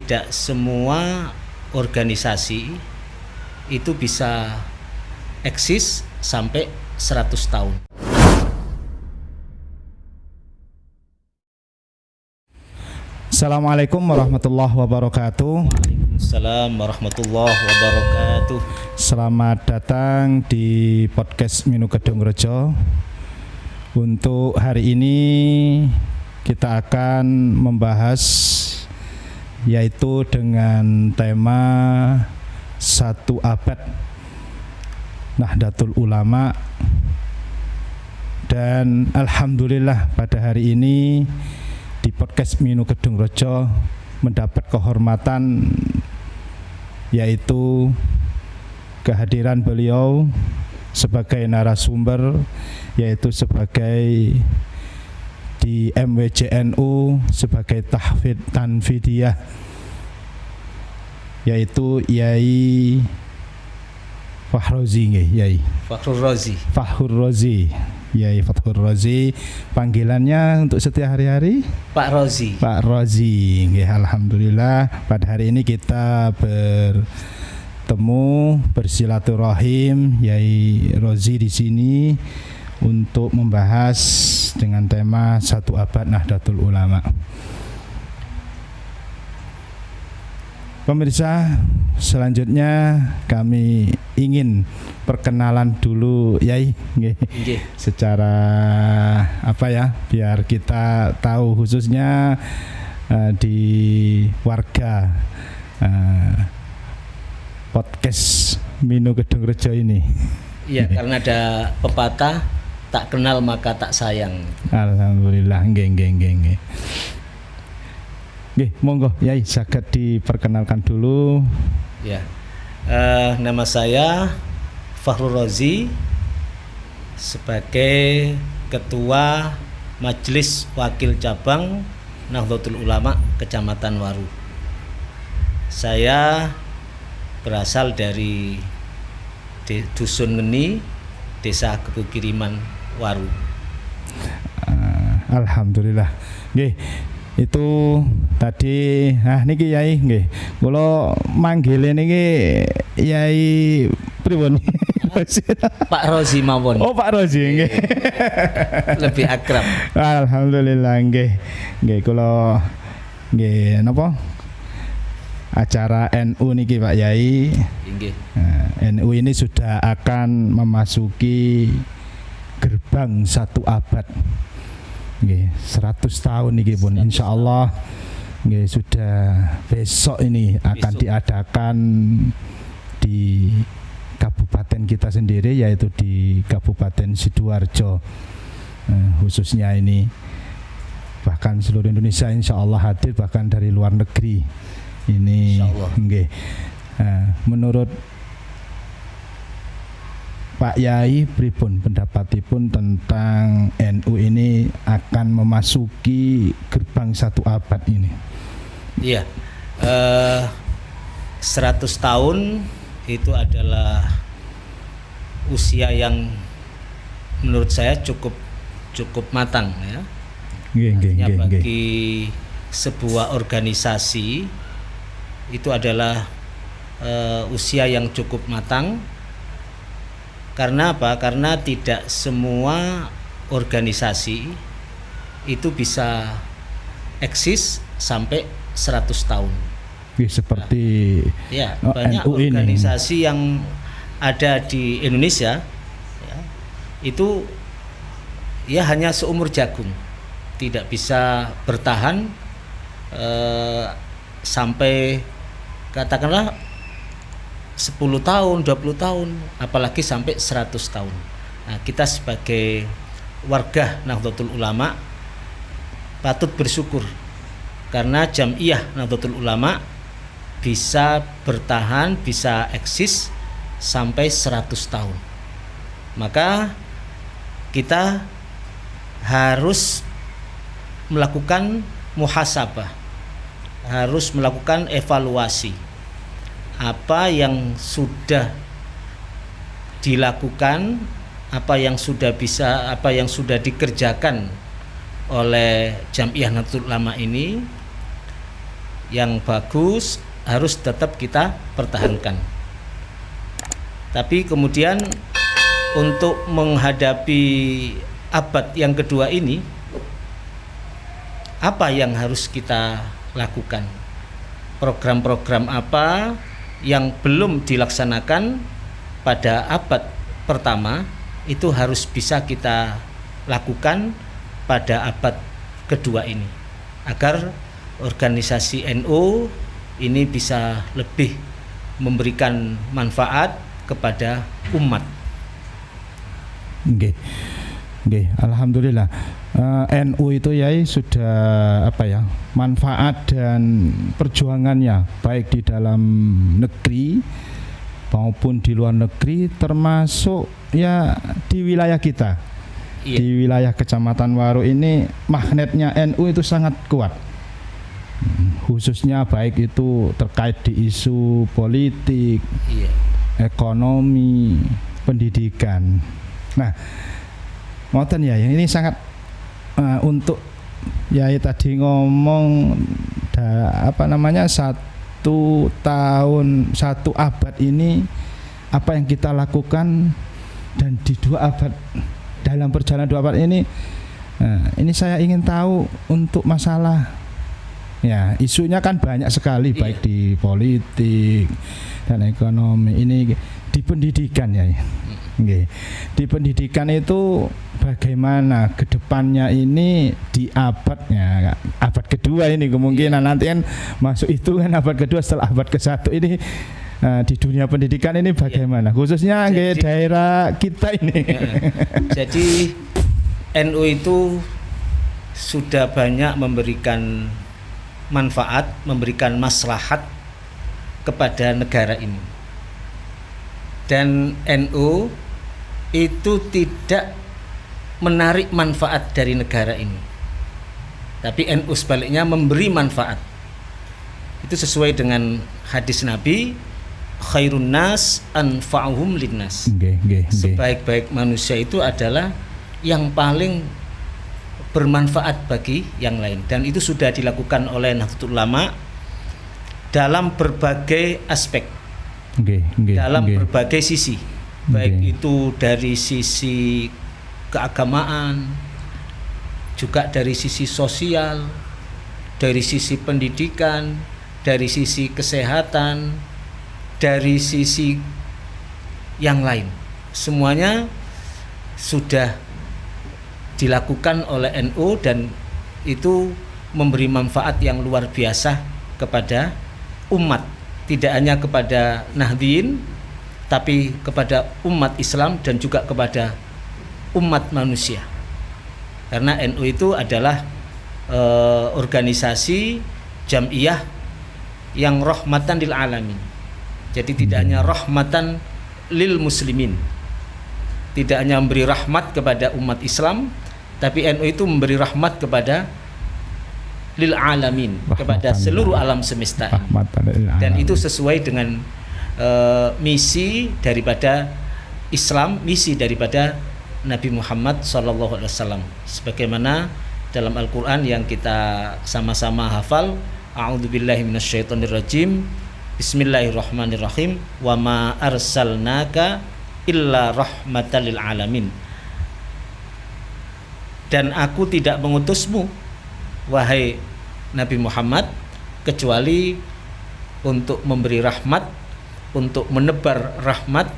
Tidak semua organisasi itu bisa eksis sampai 100 tahun. Assalamualaikum warahmatullahi wabarakatuh. Waalaikumsalam warahmatullahi wabarakatuh. Selamat datang di podcast Minu Gedung Rejo. Untuk hari ini kita akan membahas yaitu dengan tema 1 abad Nahdlatul Ulama. Dan alhamdulillah pada hari ini di podcast Minu Gedung Rejo mendapat kehormatan yaitu kehadiran beliau sebagai narasumber, yaitu sebagai di MWJNU sebagai tahfidz tanfidiyah, yaitu Yai Fakhrozi, Yai Fakhrur Rozi. Yai Fakhur Rozi, panggilannya untuk setiap hari-hari Pak Rozi. Pak Rozi. Alhamdulillah pada hari ini kita bertemu bersilaturahim Yai Rozi di sini untuk membahas dengan tema 1 abad Nahdlatul Ulama. Pemirsa, selanjutnya kami ingin perkenalan dulu Yai, secara apa ya, biar kita tahu khususnya di warga podcast Minu Gedung Rejo ini. Iya, karena ada pepatah tak kenal maka tak sayang. Alhamdulillah, nggih. Nggih, monggo Yai saged diperkenalkan dulu. Ya. Nama saya Fakhrur Rozi sebagai Ketua Majelis Wakil Cabang Nahdlatul Ulama Kecamatan Waru. Saya berasal dari Dusun Ngeni, Desa Kebukiriman, Waru. Alhamdulillah. Nggih. Itu tadi niki Yai nggih. Kula manggile niki Yai pripun? Pak Rozi mawon. Oh, Pak Rozi nggih. Lebih akrab. Alhamdulillah nggih. Nggih kula nggih napa? Acara NU niki Pak Yai. Nggih. NU ini sudah akan memasuki gerbang 1 abad. Nggih, 100 tahun niki pun insyaallah nggih sudah besok ini akan diadakan di kabupaten kita sendiri, yaitu di Kabupaten Sidoarjo. Khususnya ini bahkan seluruh Indonesia insyaallah hadir, bahkan dari luar negeri ini nggih. Menurut Pak Yai, pripun pendapatipun tentang NU ini akan memasuki gerbang 1 abad ini? Iya, 100 tahun itu adalah usia yang menurut saya cukup matang ya. Artinya bagi sebuah organisasi itu adalah usia yang cukup matang. Karena apa? Karena tidak semua organisasi itu bisa eksis sampai 100 tahun. Seperti ya, banyak organisasi ini yang ada di Indonesia ya, itu ya hanya seumur jagung, tidak bisa bertahan sampai katakanlah 10 tahun, 20 tahun, apalagi sampai 100 tahun. Nah, kita sebagai warga Nahdlatul Ulama patut bersyukur karena Jam'iyah Nahdlatul Ulama bisa bertahan, bisa eksis sampai 100 tahun. Maka kita harus melakukan muhasabah, harus melakukan evaluasi apa yang sudah dilakukan, apa yang sudah bisa, apa yang sudah dikerjakan oleh Jam'iyah Nahdlatul Ulama ini, yang bagus harus tetap kita pertahankan. Tapi kemudian untuk menghadapi abad yang kedua ini, apa yang harus kita lakukan? Program-program apa yang belum dilaksanakan pada abad pertama itu harus bisa kita lakukan pada abad kedua ini, agar organisasi NU ini bisa lebih memberikan manfaat kepada umat. Nggih. Nggih, alhamdulillah. NU itu Yai sudah manfaat dan perjuangannya baik di dalam negeri maupun di luar negeri, termasuk ya di wilayah kita. Iya. Di wilayah Kecamatan Waru ini magnetnya NU itu sangat kuat. Khususnya baik itu terkait di isu politik, Iya. ekonomi, pendidikan. Nah, ngoten ya, ini sangat untuk Yai tadi ngomong 1 tahun 1 abad ini apa yang kita lakukan, dan di 2 abad dalam perjalanan 2 abad ini saya ingin tahu untuk masalah ya isunya kan banyak sekali, baik di politik dan ekonomi, ini di pendidikan ya. Okay. Di pendidikan itu bagaimana kedepannya ini di abad kedua ini, kemungkinan nanti kan masuk itu kan abad kedua setelah abad ke-1 ini, di dunia pendidikan ini bagaimana, khususnya di daerah kita ini. Jadi NU itu sudah banyak memberikan manfaat, memberikan maslahat kepada negara ini, dan NU itu tidak menarik manfaat dari negara ini, tapi NU sebaliknya memberi manfaat. Itu sesuai dengan hadis Nabi, khairun nas anfa'uhum linnas. Sebaik-baik manusia itu adalah yang paling bermanfaat bagi yang lain, dan itu sudah dilakukan oleh Nahdlatul Ulama dalam berbagai aspek, dalam berbagai sisi. Baik itu dari sisi keagamaan, juga dari sisi sosial, dari sisi pendidikan, dari sisi kesehatan, dari sisi yang lain. Semuanya sudah dilakukan oleh NU, dan itu memberi manfaat yang luar biasa kepada umat, tidak hanya kepada Nahdliyin, tapi kepada umat Islam dan juga kepada umat manusia. Karena NU itu adalah organisasi jam'iyah yang rahmatan lil alamin. Jadi tidak hanya rahmatan lil muslimin, tidak hanya memberi rahmat kepada umat Islam, tapi NU itu memberi rahmat kepada lil alamin, kepada seluruh alam semesta. Dan itu sesuai dengan misi daripada Islam, misi daripada Nabi Muhammad SAW. Sebagaimana dalam Al-Quran yang kita sama-sama hafal, a'udzubillahi minasyaitonirrajim, bismillahirrahmanirrahim, wa ma arsalnaka illa rahmatan lil alamin. Dan aku tidak mengutusmu, wahai Nabi Muhammad, kecuali untuk memberi rahmat, untuk menebar rahmat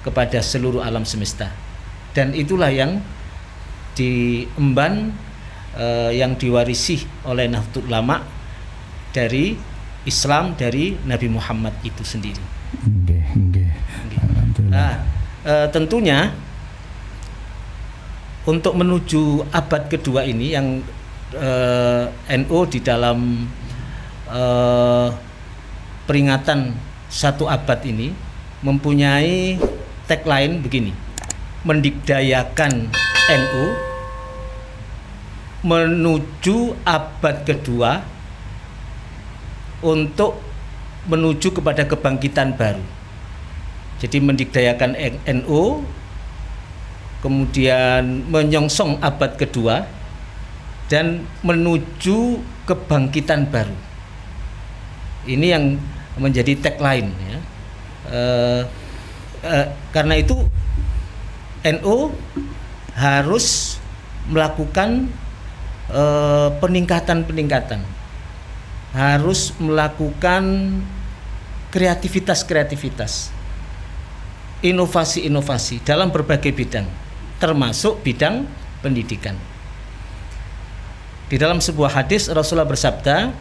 kepada seluruh alam semesta. Dan itulah yang diemban, yang diwarisi oleh Nahdlatul Ulama dari Islam, dari Nabi Muhammad itu sendiri. Nah, tentunya untuk menuju abad kedua ini yang NU di dalam peringatan 1 abad ini mempunyai tagline begini: mendikdayakan NU menuju abad kedua untuk menuju kepada kebangkitan baru. Jadi mendikdayakan NU, kemudian menyongsong abad kedua dan menuju kebangkitan baru. Ini yang menjadi tagline ya. Karena itu NU harus melakukan peningkatan, harus melakukan kreativitas, inovasi dalam berbagai bidang, termasuk bidang pendidikan. Di dalam sebuah hadis Rasulullah bersabda,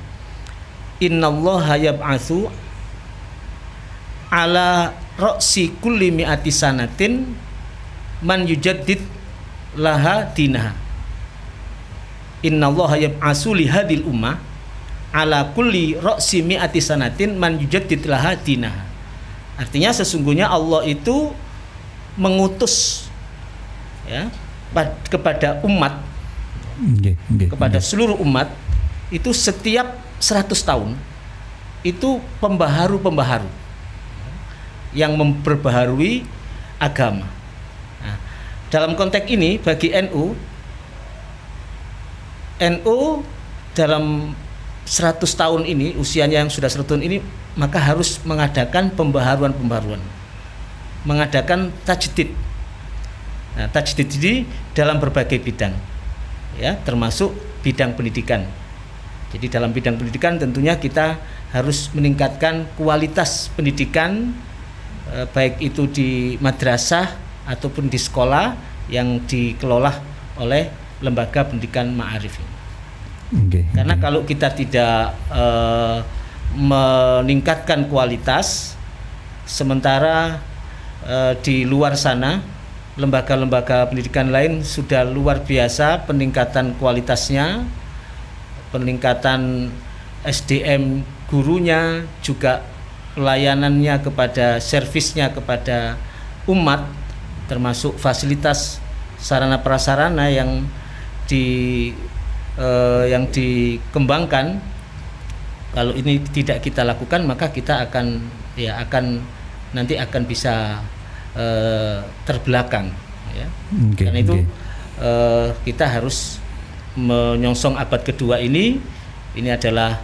"Innallaha yab'atsu ala ra'si kulli mi'ati sanatin man yujaddid laha dinaha. Innallaha yab'atsu li hadhil ummah ala kulli ra'si mi'ati sanatin man yujaddid laha dinaha." Artinya sesungguhnya Allah itu mengutus ya kepada umat, kepada seluruh umat itu setiap 100 tahun itu pembaharu yang memperbaharui agama. Nah, dalam konteks ini bagi NU dalam 100 tahun ini, usianya yang sudah 100 tahun ini, maka harus mengadakan pembaharuan, mengadakan tajdid. Nah, tajdid ini dalam berbagai bidang, ya, termasuk bidang pendidikan. Jadi dalam bidang pendidikan tentunya kita harus meningkatkan kualitas pendidikan, baik itu di madrasah ataupun di sekolah yang dikelola oleh lembaga pendidikan ma'arif. Karena kalau kita tidak meningkatkan kualitas, sementara di luar sana lembaga-lembaga pendidikan lain sudah luar biasa peningkatan kualitasnya, peningkatan SDM gurunya, juga pelayanannya kepada servisnya kepada umat, termasuk fasilitas sarana prasarana yang dikembangkan. Kalau ini tidak kita lakukan, maka kita nanti akan bisa terbelakang ya. Karena itu kita harus menyongsong abad kedua ini adalah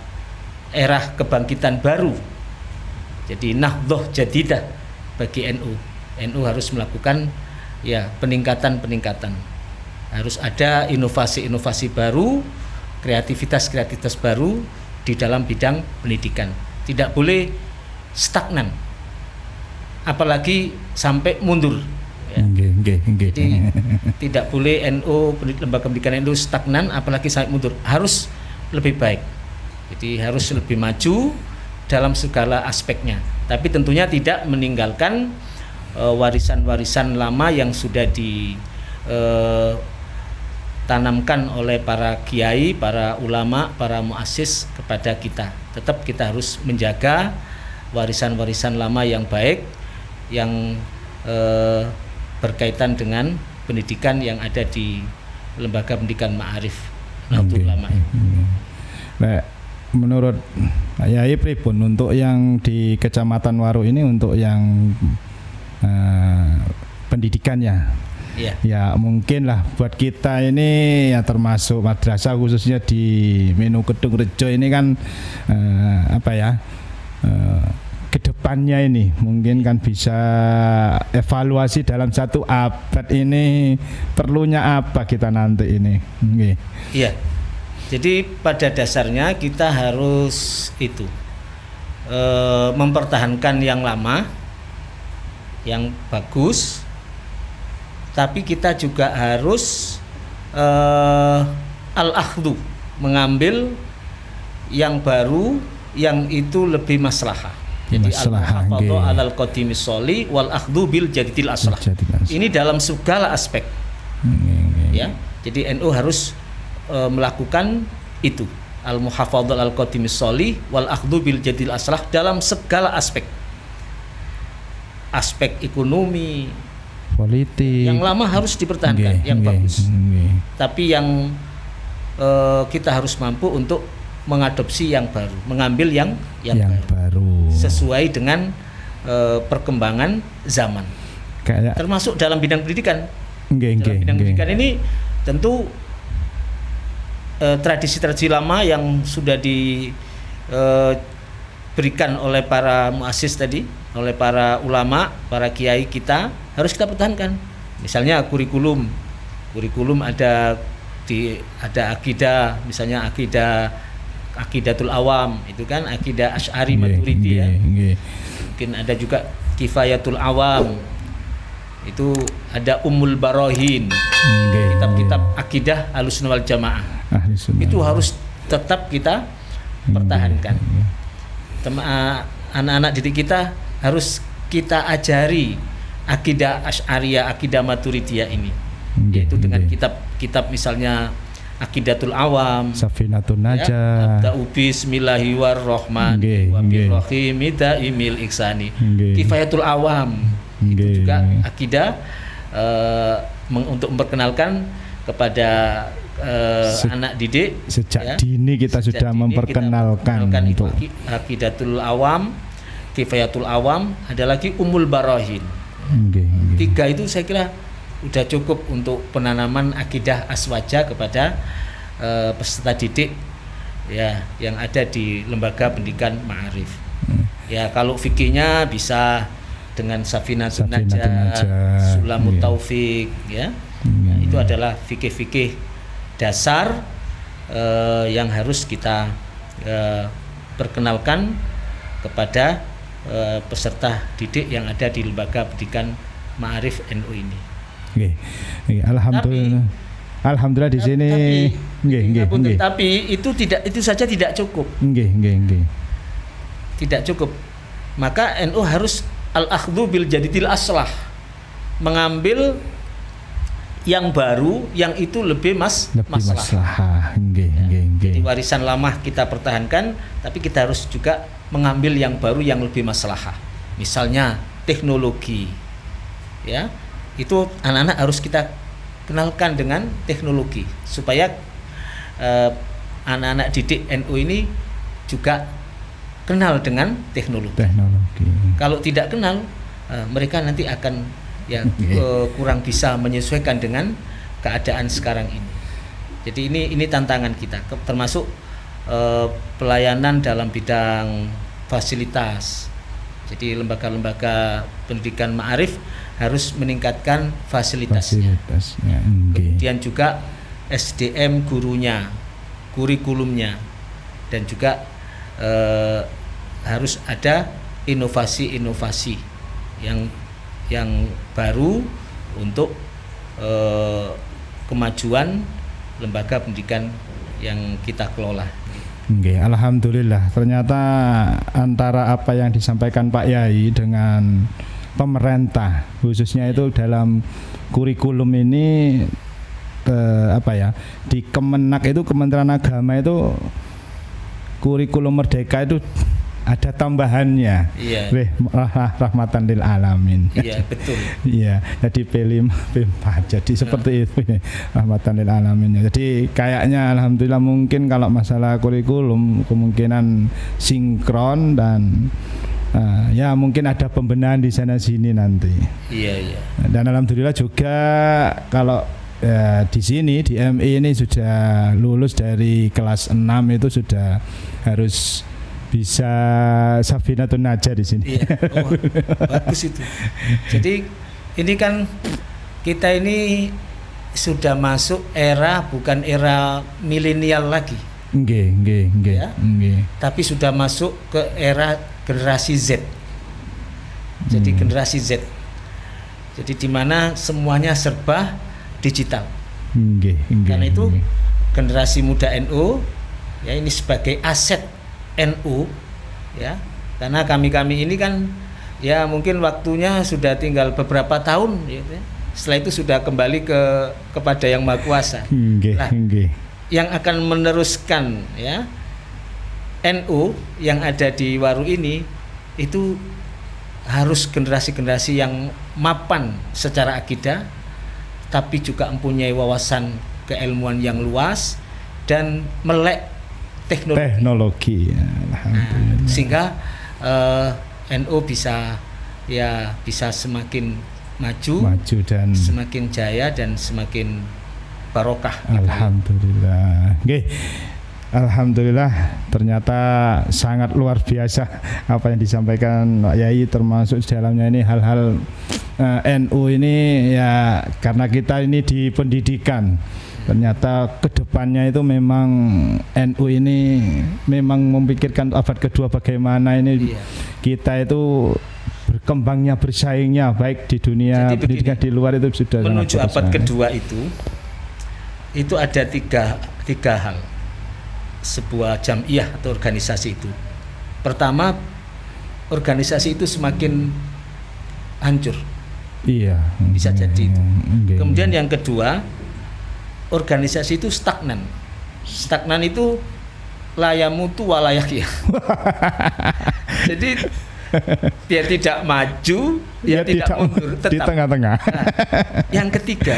era kebangkitan baru. Jadi nahdhah jadidah bagi NU. NU harus melakukan ya peningkatan. Harus ada inovasi baru, kreativitas baru di dalam bidang pendidikan. Tidak boleh stagnan, apalagi sampai mundur. Ya. Jadi tidak boleh lembaga pendidikan NU stagnan, apalagi sampai mundur. Harus lebih baik. Jadi harus lebih maju dalam segala aspeknya. Tapi tentunya tidak meninggalkan warisan-warisan lama yang sudah ditanamkan oleh para kiai, para ulama, para muassis kepada kita. Tetap kita harus menjaga warisan-warisan lama yang baik, yang berkaitan dengan pendidikan yang ada di lembaga pendidikan ma'arif Nahdlatul Ulama. Nah, menurut Yai pripun untuk yang di Kecamatan Waru ini, untuk yang pendidikannya? Yeah. Ya mungkin lah buat kita ini ya, termasuk madrasah khususnya di Menu Kedung Rejo ini kan kedepannya ini mungkin kan bisa evaluasi dalam 1 abad ini perlunya apa kita nanti ini. Iya. Jadi pada dasarnya kita harus mempertahankan yang lama, yang bagus, tapi kita juga harus al-akhdhu, mengambil yang baru, yang itu lebih maslahah. Jadi al-muhafadhah 'alal qadimis sholi wal akhdhu bil jadidil aslah. Ini dalam segala aspek. Ya. Jadi NU harus melakukan itu, al-muhafadhah 'alal qadimis sholi wal akhdhu bil jadidil aslah dalam segala aspek. Aspek ekonomi, politik. Yang lama harus dipertahankan, yang bagus. Tapi yang kita harus mampu untuk mengadopsi yang baru, mengambil yang baru sesuai dengan perkembangan zaman. Termasuk dalam bidang pendidikan. Pendidikan ini tentu tradisi-tradisi lama yang sudah diberikan oleh para muassis tadi, oleh para ulama, para kiai kita, harus kita pertahankan. Misalnya kurikulum ada akidah, misalnya akidatul awam, itu kan akidah Asy'ari Maturidi ya. Mungkin ada juga kifayatul awam, itu ada Ummul Barohin, kitab-kitab akidah Ahlussunnah wal Jamaah. Itu harus tetap kita pertahankan. Anak-anak didik kita harus kita ajari akidah Asy'ariyah, akidah Maturidiyah ini, yaitu dengan kitab-kitab misalnya Aqidatul Awam, Safinatun Najah, Abda'u Bismillahirrahmanirrahim wa birrahim daimil ihsani, Kifayatul Awam, itu juga akidah untuk memperkenalkan kepada anak didik. Sejak dini kita sudah memperkenalkan itu Aqidatul Awam, Kifayatul Awam, ada lagi Ummul Barohin. 3 itu saya kira udah cukup untuk penanaman akidah aswaja kepada peserta didik ya yang ada di lembaga pendidikan ma'arif. Ya kalau fikihnya bisa dengan Safinatun Najah, Sulamut Taufik ya. Nah, itu adalah fikih-fikih dasar yang harus kita perkenalkan kepada peserta didik yang ada di lembaga pendidikan Ma'arif NU ini. Alhamdulillah di sini. Tapi itu saja tidak cukup. Tidak cukup. Maka NU harus al-akhdhu bil jadidil aslah, mengambil yang baru yang itu lebih maslahah. Jadi warisan lama kita pertahankan, tapi kita harus juga mengambil yang baru yang lebih maslahah. Misalnya teknologi, ya itu anak-anak harus kita kenalkan dengan teknologi supaya anak-anak didik NU ini juga kenal dengan teknologi. Kalau tidak kenal, mereka nanti akan kurang bisa menyesuaikan dengan keadaan sekarang ini. Jadi ini tantangan kita, termasuk pelayanan dalam bidang fasilitas. Jadi lembaga-lembaga pendidikan ma'arif harus meningkatkan fasilitasnya. Kemudian juga SDM gurunya, kurikulumnya, dan juga harus ada inovasi-inovasi yang baru untuk kemajuan lembaga pendidikan yang kita kelola. Alhamdulillah, ternyata antara apa yang disampaikan Pak Yai dengan pemerintah khususnya itu dalam kurikulum ini di Kemenak itu, Kementerian Agama itu, kurikulum merdeka itu ada tambahannya. Iya. Rahmatan lil alamin. Iya, betul. Iya, jadi P5, P4. Jadi seperti itu rahmatan lil alamin. Jadi kayaknya alhamdulillah mungkin kalau masalah kurikulum kemungkinan sinkron dan ya mungkin ada pembenahan di sana sini nanti. Iya. Dan alhamdulillah juga kalau di sini di MI ini sudah lulus dari kelas 6 itu sudah harus bisa Safinatun Najah di sini. Iya. Oh, bagus itu. Jadi ini kan kita ini sudah masuk era, bukan era milenial lagi. Ya? Tapi sudah masuk ke era generasi Z. Jadi generasi Z. Jadi di mana semuanya serba digital. Karena itu generasi muda NU ya ini sebagai aset NU ya, karena kami ini kan ya mungkin waktunya sudah tinggal beberapa tahun ya. Setelah itu sudah kembali kepada Yang Maha Kuasa. Yang akan meneruskan ya NU yang ada di Waru ini itu harus generasi-generasi yang mapan secara akidah, tapi juga mempunyai wawasan keilmuan yang luas dan melek teknologi ya, sehingga NU bisa semakin maju dan semakin jaya dan semakin barokah. Alhamdulillah. Alhamdulillah, ternyata sangat luar biasa apa yang disampaikan Pak Yai, termasuk di dalamnya ini hal-hal NU ini ya, karena kita ini di pendidikan. Ternyata kedepannya itu memang NU ini memang memikirkan abad kedua bagaimana ini kita itu berkembangnya, bersaingnya baik di dunia pendidikan di luar itu sudah menuju abad kedua itu ada tiga hal sebuah jamiah atau organisasi itu. Pertama, organisasi itu semakin hancur. Iya, bisa jadi itu. Kemudian yang kedua, organisasi itu stagnan. Stagnan itu layamutu walayak ya. Jadi dia tidak maju, dia tidak mundur, tetap di tengah-tengah. Nah, yang ketiga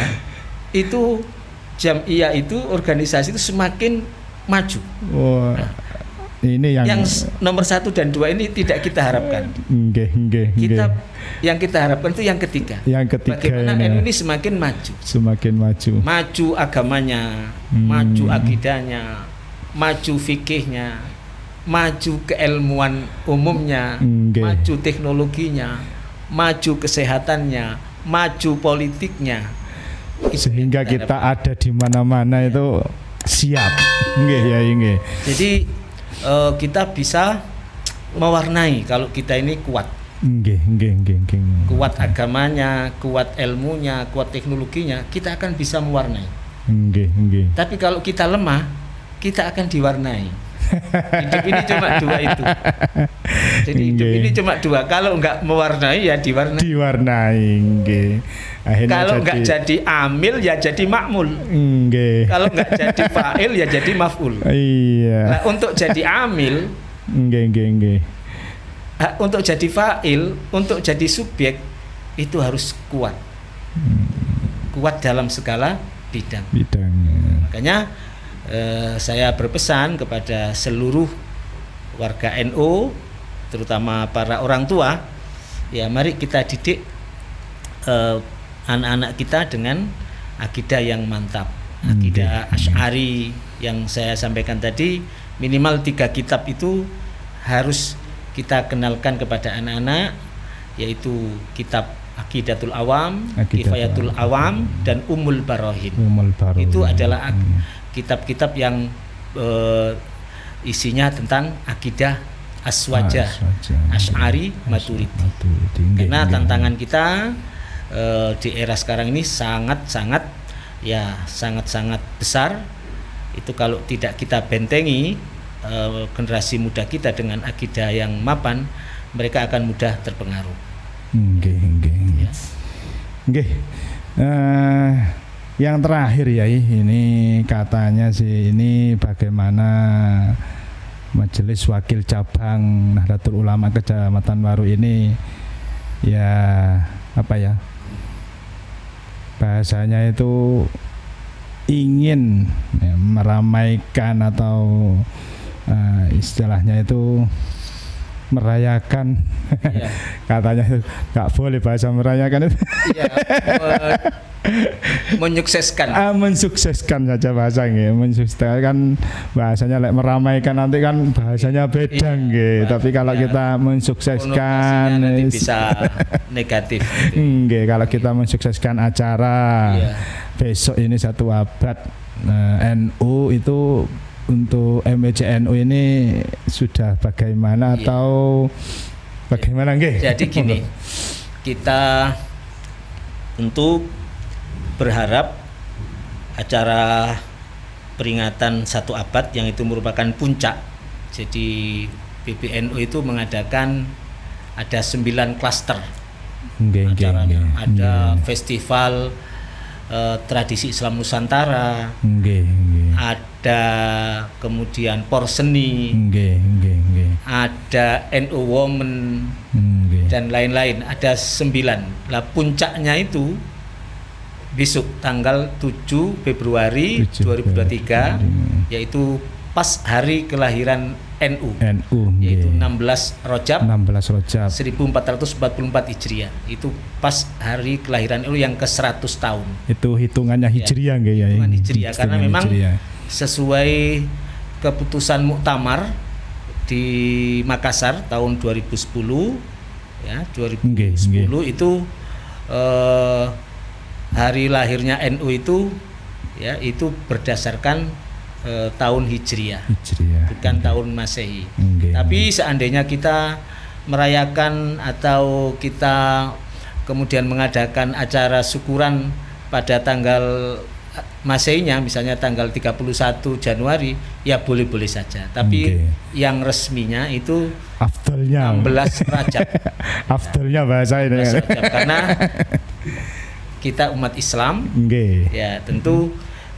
itu jamiah itu, organisasi itu semakin maju. Wah, ini yang nomor 1 dan 2 ini tidak kita harapkan. Yang kita harapkan itu yang ketiga. Bagaimana NU ini semakin maju. Maju agamanya, maju akidahnya, maju fikihnya, maju keilmuan umumnya, maju teknologinya, maju kesehatannya, maju politiknya. Sehingga kita ada di mana-mana itu siap. Jadi kita bisa mewarnai kalau kita ini kuat. Kuat agamanya, kuat ilmunya, kuat teknologinya, kita akan bisa mewarnai. Tapi kalau kita lemah, kita akan diwarnai. Hidup ini cuma 2 itu. Jadi hidup ini cuma 2. Kalau enggak mewarnai ya diwarnai. Kalau enggak jadi amil ya jadi makmul. Kalau enggak jadi fa'il ya jadi maf'ul. Nah, untuk jadi amil, untuk jadi fa'il, untuk jadi subjek itu harus kuat. Kuat dalam segala bidang. Makanya saya berpesan kepada seluruh warga NU, terutama para orang tua, ya mari kita didik anak-anak kita dengan akidah yang mantap, akidah Asy'ari yang saya sampaikan tadi. Minimal 3 kitab itu harus kita kenalkan kepada anak-anak, yaitu kitab Aqidatul Awam, Kifayatul Awam, dan Ummul Barahin. Itu adalah kitab-kitab yang isinya tentang akidah Aswajah, Asy'ari, Maturidi. Karena tantangan kita di era sekarang ini sangat-sangat besar. Itu kalau tidak kita bentengi generasi muda kita dengan akidah yang mapan, mereka akan mudah terpengaruh. Yang terakhir ya, ini katanya sih ini bagaimana Majelis Wakil Cabang Nahdlatul Ulama Kecamatan Waru ini ya apa ya, bahasanya itu ingin ya, meramaikan atau istilahnya itu merayakan, katanya itu nggak boleh bahasa merayakan itu, mensukseskan saja bahasanya, mensukseskan bahasanya, meramaikan nanti kan bahasanya beda tapi kalau kita mensukseskan nanti bisa negatif. Kalau kita mensukseskan acara besok ini 1 abad NU itu, untuk MWC NU ini sudah bagaimana atau bagaimana Jadi gini, kita tentu berharap acara peringatan 1 abad yang itu merupakan puncak. Jadi PBNU itu mengadakan ada 9 klaster acaranya. Ada festival tradisi Islam Nusantara, ada kemudian porseni, ada NU Women, dan lain-lain, ada 9. Lah puncaknya itu besok tanggal 7 Februari 2023, yaitu pas hari kelahiran NU, yaitu 16 Rajab 1444 Hijriah. Itu pas hari kelahiran NU yang ke-100 tahun. Itu hitungannya Hijriah hitungan Hijriah, karena memang sesuai keputusan muktamar di Makassar tahun 2010 ya 2010 itu hari lahirnya NU itu ya itu berdasarkan tahun Hijriah. Bukan tahun Masehi. Tapi seandainya kita merayakan atau kita kemudian mengadakan acara syukuran pada tanggal Masehinya misalnya tanggal 31 Januari ya boleh-boleh saja. Tapi yang resminya itu afdalnya 16 Rajab. Afdalnya bahasa ini. Karena kita umat Islam ya tentu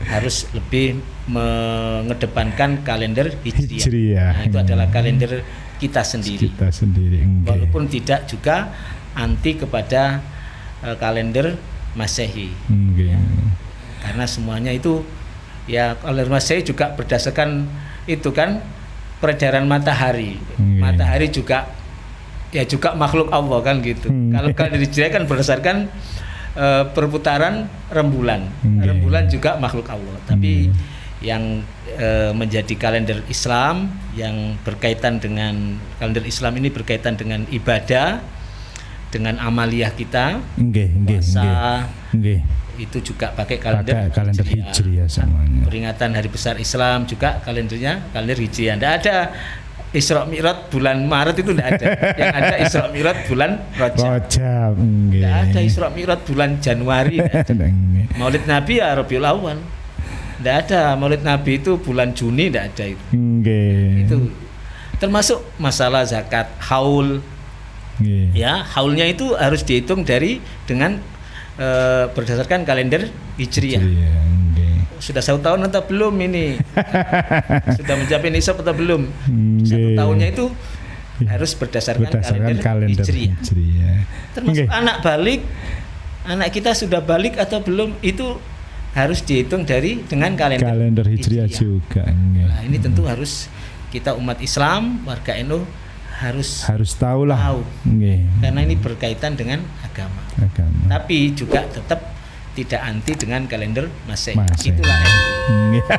harus lebih mengedepankan kalender Hijriah. Nah, itu adalah kalender kita sendiri. Walaupun tidak juga anti kepada kalender Masehi. Ya. Karena semuanya itu ya kalender Masehi juga berdasarkan itu kan peredaran matahari. Matahari juga ya juga makhluk Allah kan gitu. Kalau kalender Hijriah kan berdasarkan perputaran rembulan. Rembulan juga makhluk Allah. Tapi yang menjadi kalender Islam yang berkaitan dengan kalender Islam ini berkaitan dengan ibadah, dengan amaliyah kita, puasa, itu juga pakai kalender Hijriah semuanya. Peringatan hari besar Islam juga kalendernya kalender Hijriah. Tidak ada Isra Mi'raj bulan Maret itu tidak ada. Yang ada Isra Mi'raj bulan Rajab. Tidak ada Isra Mi'raj bulan Januari. Maulid Nabi ya Rabiul Awal. Tidak ada Maulid Nabi itu bulan Juni, tidak ada itu. Itu termasuk masalah zakat, haul. Ya, haulnya itu harus dihitung dengan berdasarkan kalender Hijriah. Sudah 1 tahun atau belum ini? Sudah mencapai nisab atau belum? 1 tahunnya itu harus berdasarkan kalender Hijriah. Termasuk anak balik, anak kita sudah balik atau belum, itu harus dihitung dengan kalender Hijriah juga. Nah, ini tentu harus kita umat Islam, warga NU harus tahu lah. Karena ini berkaitan dengan agama. Tapi juga tetap tidak anti dengan kalender Masehi. Itulah NU. Ya,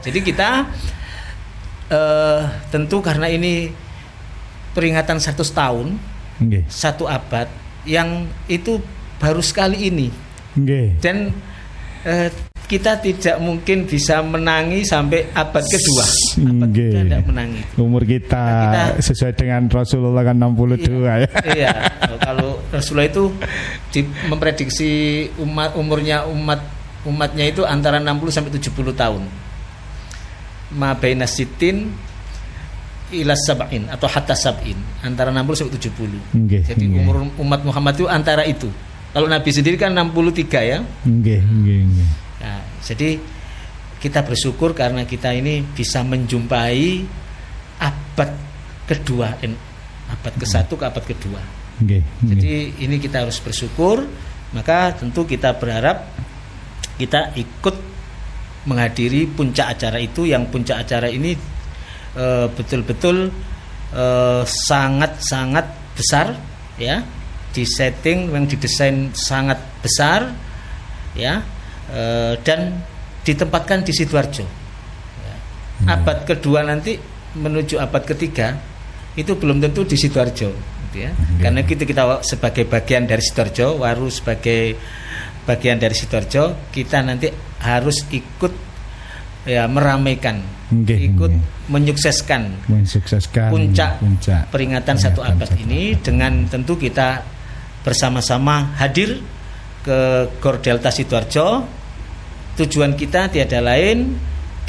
jadi kita tentu karena ini peringatan 100 tahun, 1 abad yang itu baru sekali ini. Dan kita tidak mungkin bisa menangi sampai abad kedua. Tidak menangi. Umur kita sesuai dengan Rasulullah kan 62 ya. Iya. Kalau Rasulullah itu memprediksi umatnya itu antara 60 sampai 70 tahun. Ma baina sitin ila sab'in atau hatta sab'in, antara 60 sampai 70. Jadi umur umat Muhammad itu antara itu. Kalau Nabi sendiri kan 63 ya. Nah, jadi kita bersyukur karena kita ini bisa menjumpai abad kedua, abad ke-1 ke abad kedua. Jadi ini kita harus bersyukur. Maka tentu kita berharap kita ikut menghadiri puncak acara itu, yang puncak acara ini betul-betul sangat-sangat besar ya, disetting yang didesain sangat besar ya, dan ditempatkan di Sidoarjo ya. Abad kedua nanti menuju abad ketiga itu belum tentu di Sidoarjo gitu ya. Karena kita sebagai bagian dari Sidoarjo, Waru sebagai bagian dari Sidoarjo, kita nanti harus ikut ya meramaikan, ikut menyukseskan puncak peringatan 1 abad ini dengan tentu kita bersama-sama hadir ke Gor Delta Sidoarjo. Tujuan kita tiada lain,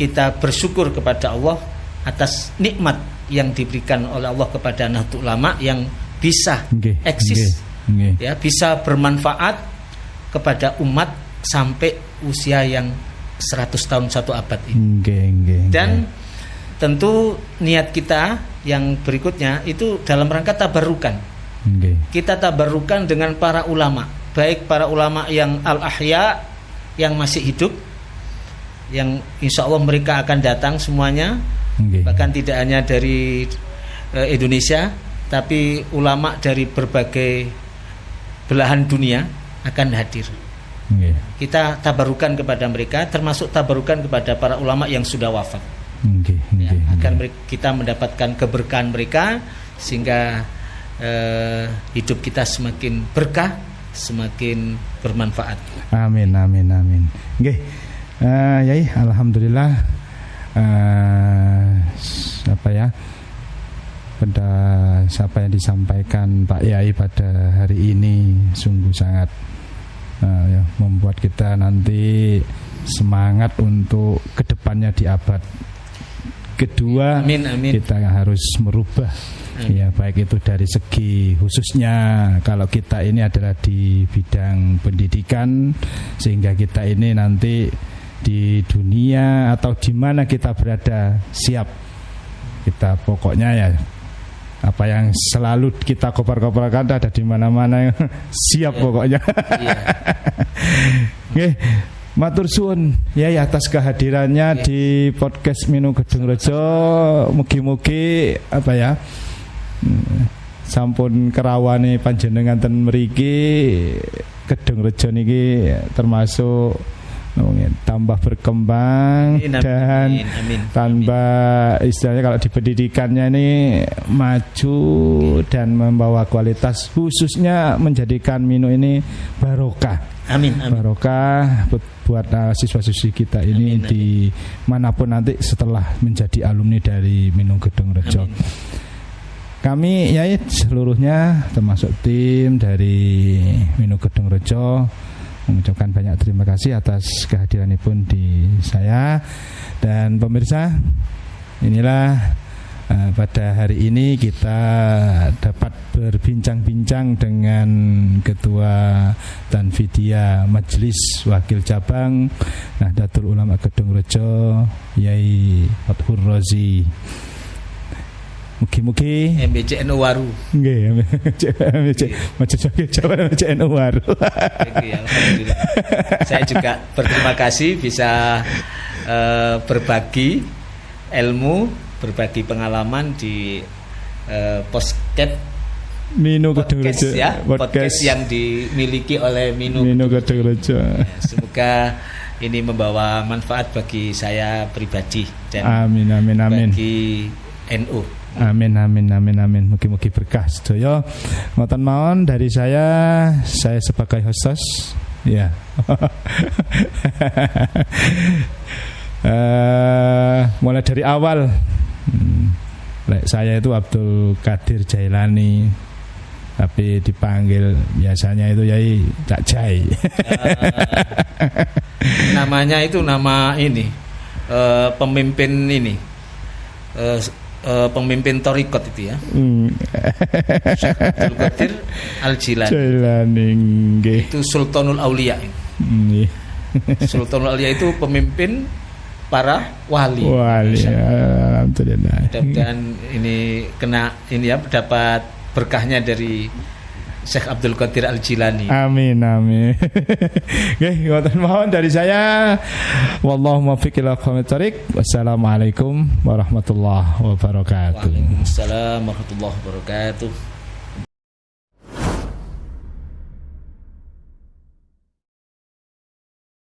kita bersyukur kepada Allah atas nikmat yang diberikan oleh Allah kepada Nahdlatul Ulama yang bisa eksis ya, bisa bermanfaat kepada umat sampai usia yang 100 tahun 1 abad ini. Dan tentu niat kita yang berikutnya itu dalam rangka tabarukan. Kita tabarukan dengan para ulama, baik para ulama yang al-ahya, yang masih hidup, yang insya Allah mereka akan datang semuanya, bahkan tidak hanya dari Indonesia, tapi ulama dari berbagai belahan dunia akan hadir. Kita tabarukan kepada mereka, termasuk tabarukan kepada para ulama yang sudah wafat. agar kita mendapatkan keberkahan mereka, sehingga hidup kita semakin berkah, semakin bermanfaat. Amin. Nggih. Yai, alhamdulillah. Pada apa yang disampaikan Pak Yai pada hari ini sungguh sangat membuat kita nanti semangat untuk kedepannya di abad kedua. Amin. Kita harus merubah. Ya, baik itu dari segi khususnya kalau kita ini adalah di bidang pendidikan, sehingga kita ini nanti di dunia atau di mana kita berada siap. Kita pokoknya ya apa yang selalu kita kobar-kobarkan ada di mana-mana siap pokoknya. Nggih. Matur suwun Yai atas kehadirannya di podcast Minu Gedung Rejo. Mugi-mugi sampun kerawane panjenengan ten mriki Gedung Rejo niki termasuk tambah berkembang. Dan tambah istilahnya kalau di pendidikannya ini maju dan membawa kualitas, khususnya menjadikan Minu ini barokah. Amin. Barokah buat siswa-siswi kita ini di manapun nanti setelah menjadi alumni dari Minu Gedung Rejo. Kami Yai seluruhnya termasuk tim dari Minu Gedung Rejo mengucapkan banyak terima kasih atas kehadiranipun di saya. Dan pemirsa, inilah pada hari ini kita dapat berbincang-bincang dengan Ketua Tanfidiyah Majelis Wakil Cabang Nahdlatul Ulama Gedung Rejo, Yai Fathur Razi. Mugi-mugi MBCNU Waru. Nggih, MBCNU Waru. Alhamdulillah. Saya juga berterima kasih bisa berbagi ilmu, berbagi pengalaman di podcast Minu Gedung Rejo, podcast yang dimiliki oleh Minu Gedung Rejo. Semoga ini membawa manfaat bagi saya pribadi dan amin. bagi NU. Amin. Mugi-mugi berkah sedaya. Ngoten mawon dari saya sebagai hostos ya. Mulai dari awal saya itu Abdul Qadir Jailani, tapi dipanggil biasanya itu Yai Cak Jai. Namanya itu nama ini pemimpin ini pemimpin Thariqat itu ya. Syekh Abdul Qadir Al-Jilani. Itu Sultanul Aulia. Sultanul Aulia itu pemimpin para wali. Alhamdulillah. Dan ini dapat berkahnya dari Syekh Abdul Qadir Al-Jilani. Amin. Nggih, ngoten mawon dari saya. Wallahu muwaffiq ila aqwamit thoriq. Wassalamualaikum warahmatullahi wabarakatuh. Waalaikumsalam warahmatullahi wabarakatuh.